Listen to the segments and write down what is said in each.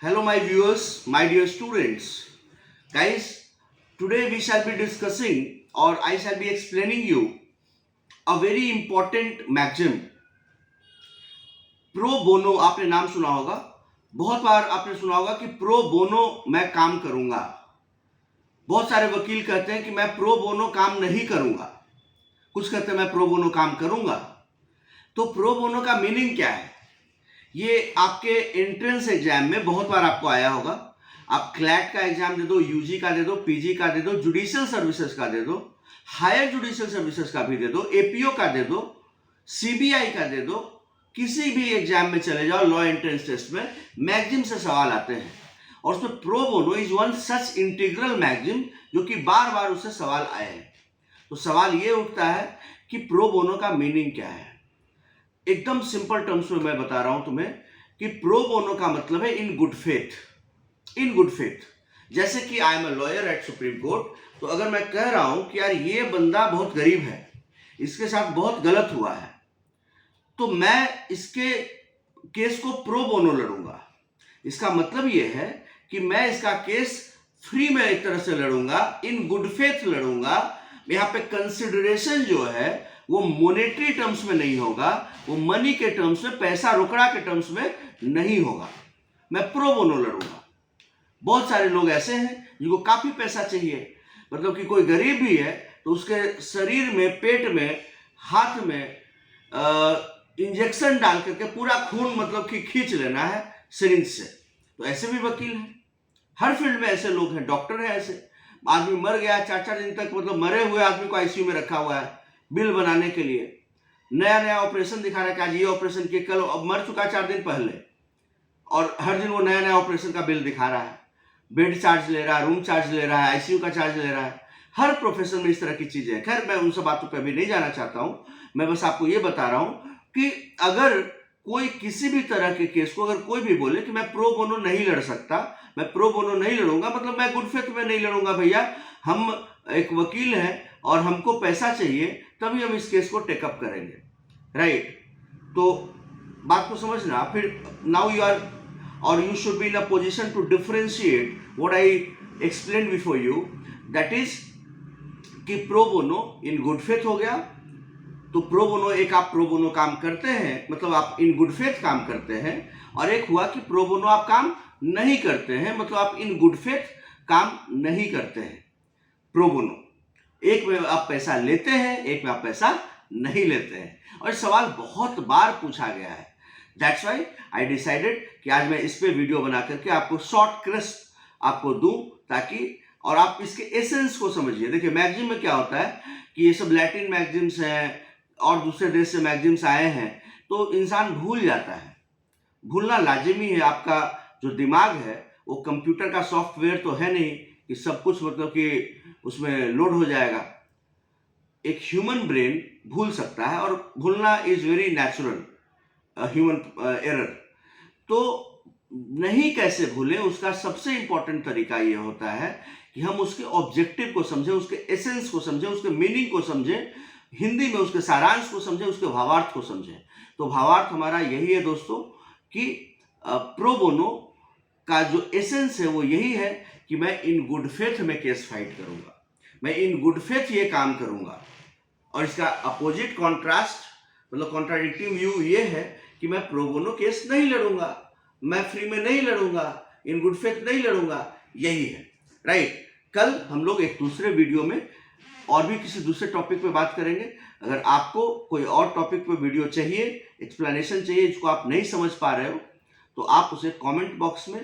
Hello, my viewers, my dear students. Guys, today we shall be discussing or I shall be explaining you a very important maxim. Pro bono आपने नाम सुना होगा, बहुत बार आपने सुना होगा कि प्रो बोनो मैं काम करूंगा। बहुत सारे वकील कहते हैं कि मैं प्रो बोनो काम नहीं करूंगा, कुछ कहते हैं मैं प्रो बोनो काम करूंगा। तो प्रो बोनो का मीनिंग क्या है? ये आपके एंट्रेंस एग्जाम में बहुत बार आपको आया होगा। आप क्लैट का एग्जाम दे दो, यूजी का दे दो, पीजी का दे दो, जुडिशियल सर्विसेज का दे दो, हायर जुडिशियल सर्विसेज का भी दे दो, एपीओ का दे दो, सीबीआई का दे दो, किसी भी एग्जाम में चले जाओ, लॉ एंट्रेंस टेस्ट में मैगजिम से सवाल आते हैं और उसमें pro bono is one such integral maxim जो कि बार बार उससे सवाल आए हैं। तो सवाल ये उठता है कि प्रो बोनो का मीनिंग क्या है। एकदम सिंपल टर्म्स में मैं बता रहा हूं तुम्हें कि प्रो बोनो का मतलब है इन गुड फेथ। इन गुड फेथ, जैसे कि I am a lawyer eight supreme court, तो अगर मैं कह रहा हूं कि यार ये बंदा बहुत गरीब है, इसके साथ बहुत गलत हुआ है, तो मैं इसके केस को प्रो बोनो लड़ूंगा। इसका मतलब ये है कि मैं इसका केस फ्री में एक तरह से लड़ूंगा, इन गुड फेथ लड़ूंगा। यहाँ पे कंसिडरेशन जो है वो मॉनेटरी टर्म्स में नहीं होगा, वो मनी के टर्म्स में, पैसा रोकड़ा के टर्म्स में नहीं होगा। मैं प्रो बोनो लड़ूंगा। बहुत सारे लोग ऐसे हैं जिनको काफी पैसा चाहिए, मतलब कि कोई गरीब भी है तो उसके शरीर में, पेट में, हाथ में इंजेक्शन डाल करके पूरा खून मतलब कि खींच लेना है सिरिंज से। तो ऐसे भी वकील हैं, हर फील्ड में ऐसे लोग हैं, डॉक्टर हैं ऐसे। आदमी मर गया, 4-4 दिन तक मतलब मरे हुए आदमी को आईसीयू में रखा हुआ है बिल बनाने के लिए। नया नया ऑपरेशन दिखा रहा है कि आज ये ऑपरेशन किए, कल अब मर चुका 4 दिन पहले, और हर दिन वो नया नया ऑपरेशन का बिल दिखा रहा है। बेड चार्ज ले रहा है, रूम चार्ज ले रहा है, आईसीयू का चार्ज ले रहा है। हर प्रोफेशन में इस तरह की चीजें हैं। खैर, मैं उन सब बातों पर अभी नहीं जाना चाहता हूं। मैं बस आपको ये बता रहा हूं कि अगर कोई किसी भी तरह के केस को, अगर कोई भी बोले कि मैं प्रो बोनो नहीं लड़ सकता, मैं प्रो बोनो नहीं लड़ूंगा, मतलब मैं गुड फेथ में नहीं लड़ूंगा, भैया हम एक वकील हैं और हमको पैसा चाहिए तभी हम इस केस को टेकअप करेंगे, राइट? तो बात को समझना। फिर नाउ यू आर और you should be in a position to differentiate what I explain before you, that is कि pro bono in good faith हो गया। तो प्रो बोनो, एक आप प्रो बोनो काम करते हैं, मतलब आप इन गुड फेथ काम करते हैं, और एक हुआ कि प्रो बोनो आप काम नहीं करते हैं, मतलब आप इन गुड फेथ काम नहीं करते हैं। प्रो बोनो, एक में आप पैसा लेते हैं, एक में आप पैसा नहीं लेते हैं। और सवाल बहुत बार पूछा गया है, दैट्स व्हाई आई डिसाइडेड कि आज मैं इस पे वीडियो बना करके आपको शॉर्ट क्रिस्प आपको दूं, ताकि और आप इसके एसेंस को समझिए। देखिए, मैगजीन में क्या होता है कि ये सब लैटिन मैगजीन्स हैं और दूसरे देश से मैगजीन्स आए हैं, तो इंसान भूल जाता है। भूलना लाजिमी है। आपका जो दिमाग है वो कंप्यूटर का सॉफ्टवेयर तो है नहीं कि सब कुछ मतलब कि उसमें लोड हो जाएगा। एक ह्यूमन ब्रेन भूल सकता है, और भूलना is very natural, human error. तो नहीं कैसे भूलें, उसका सबसे इंपॉर्टेंट तरीका ये होता है कि हम उसके ऑब्जेक्टिव को समझें, उसके एसेंस को समझें, उसके मीनिंग को समझें, हिंदी में उसके सारांश को समझें, उसके भावार्थ को समझें। तो भावार्थ हमारा यही है दोस्तों कि प्रो बोनो का जो एसेंस है वो यही है कि मैं इन गुड फेथ में केस फाइट करूंगा, मैं इन गुड फेथ ये काम करूंगा। और इसका अपोजिट कॉन्ट्रास्ट, मतलब कॉन्ट्राडिक्टिव व्यू ये है कि मैं प्रो बोनो केस नहीं लड़ूंगा, मैं फ्री में नहीं लड़ूंगा, इन गुड फेथ नहीं लड़ूंगा। यही है, राइट? कल हम लोग एक दूसरे वीडियो में और भी किसी दूसरे टॉपिक पे बात करेंगे। अगर आपको कोई और टॉपिक पे वीडियो चाहिए, एक्सप्लेनेशन चाहिए, जिसको आप नहीं समझ पा रहे हो, तो आप उसे कमेंट बॉक्स में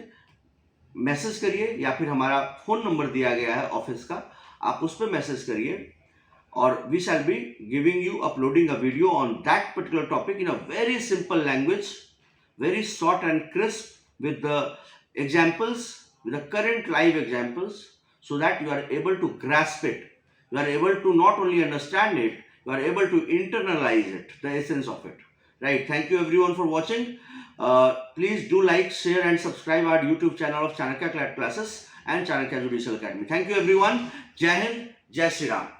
मैसेज करिए, या फिर हमारा फोन नंबर दिया गया है ऑफिस का, आप उस पर मैसेज करिए, और we shall be giving you, uploading a video on that particular topic in a very simple language, very short and crisp, with the examples, with the current live examples, so that you are able to grasp it. You are able to not only understand it, you are able to internalize it, the essence of it. Right? Thank you everyone for watching. Please do like, share and subscribe our YouTube channel of Chanakya Classes and Chanakya Judicial Academy. Thank you everyone. Jai Hind, Jai Shri Ram.